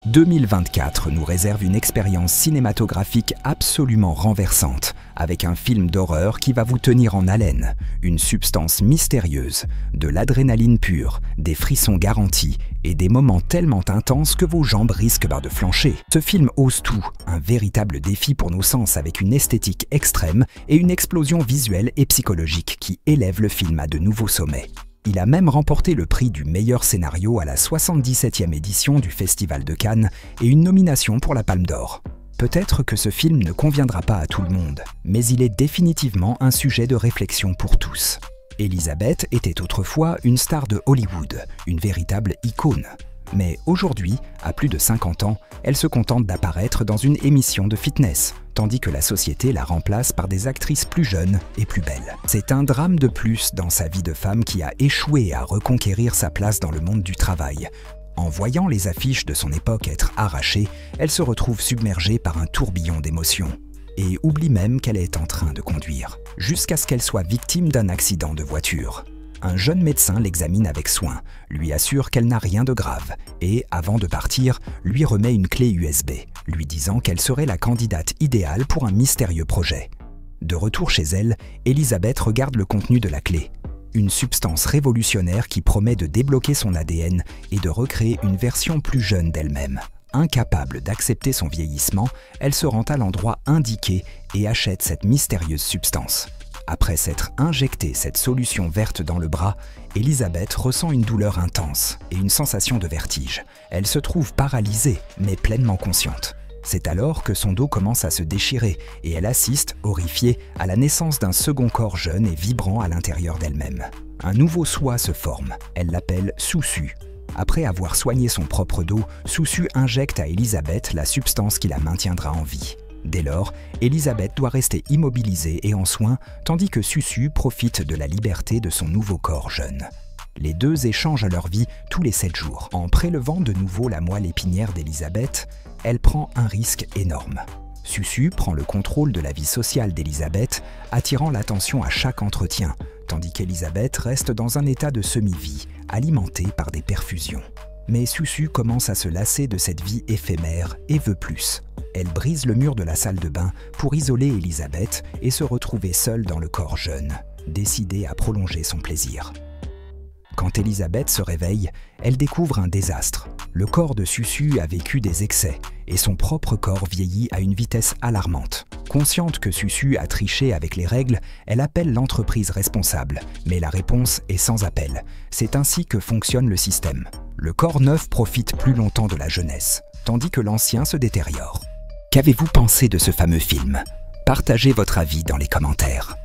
2024 nous réserve une expérience cinématographique absolument renversante, avec un film d'horreur qui va vous tenir en haleine, une substance mystérieuse, de l'adrénaline pure, des frissons garantis et des moments tellement intenses que vos jambes risquent de flancher. Ce film ose tout, un véritable défi pour nos sens avec une esthétique extrême et une explosion visuelle et psychologique qui élève le film à de nouveaux sommets. Il a même remporté le prix du meilleur scénario à la 77e édition du Festival de Cannes et une nomination pour la Palme d'Or. Peut-être que ce film ne conviendra pas à tout le monde, mais il est définitivement un sujet de réflexion pour tous. Elisabeth était autrefois une star de Hollywood, une véritable icône. Mais aujourd'hui, à plus de 50 ans, elle se contente d'apparaître dans une émission de fitness, tandis que la société la remplace par des actrices plus jeunes et plus belles. C'est un drame de plus dans sa vie de femme qui a échoué à reconquérir sa place dans le monde du travail. En voyant les affiches de son époque être arrachées, elle se retrouve submergée par un tourbillon d'émotions. Et oublie même qu'elle est en train de conduire, jusqu'à ce qu'elle soit victime d'un accident de voiture. Un jeune médecin l'examine avec soin, lui assure qu'elle n'a rien de grave et, avant de partir, lui remet une clé USB, lui disant qu'elle serait la candidate idéale pour un mystérieux projet. De retour chez elle, Elisabeth regarde le contenu de la clé. Une substance révolutionnaire qui promet de débloquer son ADN et de recréer une version plus jeune d'elle-même. Incapable d'accepter son vieillissement, elle se rend à l'endroit indiqué et achète cette mystérieuse substance. Après s'être injecté cette solution verte dans le bras, Elisabeth ressent une douleur intense et une sensation de vertige. Elle se trouve paralysée, mais pleinement consciente. C'est alors que son dos commence à se déchirer et elle assiste, horrifiée, à la naissance d'un second corps jeune et vibrant à l'intérieur d'elle-même. Un nouveau soi se forme, elle l'appelle Susu. Après avoir soigné son propre dos, Susu injecte à Elisabeth la substance qui la maintiendra en vie. Dès lors, Elisabeth doit rester immobilisée et en soins, tandis que Susu profite de la liberté de son nouveau corps jeune. Les deux échangent leur vie tous les 7 jours. En prélevant de nouveau la moelle épinière d'Elisabeth, elle prend un risque énorme. Susu prend le contrôle de la vie sociale d'Elisabeth, attirant l'attention à chaque entretien, tandis qu'Elisabeth reste dans un état de semi-vie, alimentée par des perfusions. Mais Susu commence à se lasser de cette vie éphémère et veut plus. Elle brise le mur de la salle de bain pour isoler Elisabeth et se retrouver seule dans le corps jeune, décidée à prolonger son plaisir. Quand Elisabeth se réveille, elle découvre un désastre. Le corps de Susu a vécu des excès et son propre corps vieillit à une vitesse alarmante. Consciente que Susu a triché avec les règles, elle appelle l'entreprise responsable, mais la réponse est sans appel. C'est ainsi que fonctionne le système. Le corps neuf profite plus longtemps de la jeunesse, tandis que l'ancien se détériore. Qu'avez-vous pensé de ce fameux film? Partagez votre avis dans les commentaires.